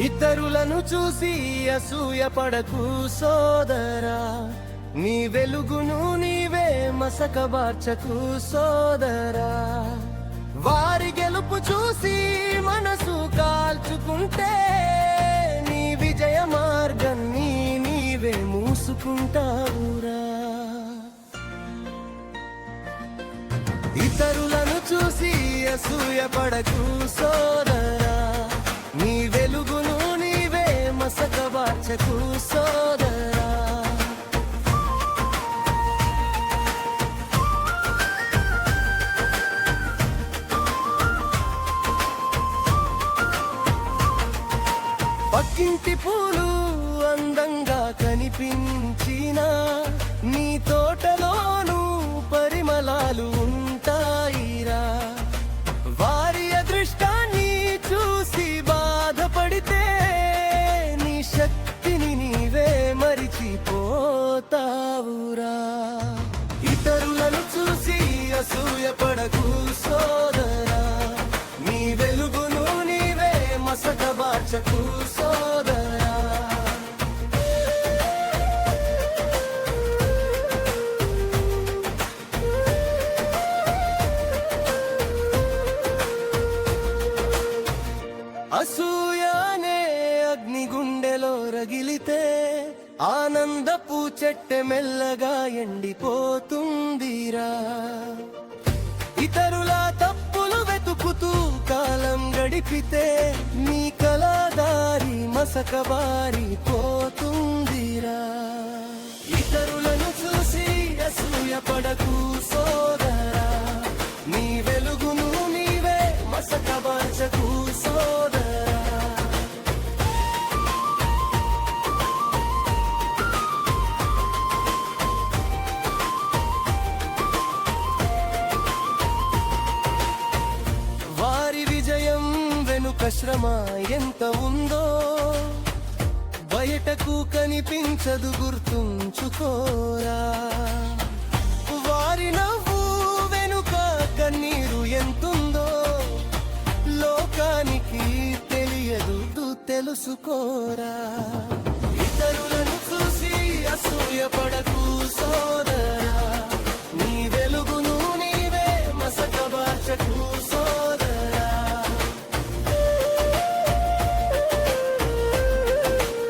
ఇతరులను చూసి అసూయ పడకు సోదరా, నీ వెలుగును నీవే మసకబార్చకు సోదరా. వారి గెలుపు చూసి మనసు కాల్చుకుంటే నీ విజయ మార్గాన్ని నీవే మూసుకుంటావురా. ఇతరులను చూసి అసూయ పడకు సోదరా, నీ వెలుగును నీవే మసకబార్చకు సోదరా. పక్కింటి పూలు అందంగా కనిపించినా నీ తోటలోనూ పరిమళాలు ఉంటాయిరా. వారి అదృష్టాన్ని చూసి బాధపడితే నీ శక్తిని నీవే మరిచిపోతావురా. ఇతరులను చూసి అసూయ పడకు సోదరా, నీ వెలుగును నీవే మసకబార్చకు సోదరా. అసూయనే అగ్నిగుండెలో రగిలితే ఆనందపు చెట్టె మెల్లగా ఎండిపోతుందిరా. ఇతరుల తప్పులు వెతుకుతూ కాలం గడిపితే నీ కళాదారి మసకబారిపోతుందిరా. ఇతరులను చూసి అసూయ పడకు సోదరా, నీ వెలుగును నీవే మసకబార్చకు సోదరా. వారి విజయం వెనుక శ్రమ ఎంత ఉందో బయటకు కనిపించదు, గుర్తుంచుకోరా. వారి నవ్వు వెనుక కన్నీరు ఎంతుందో లోకానికి తెలియదు, తెలుసుకోరా.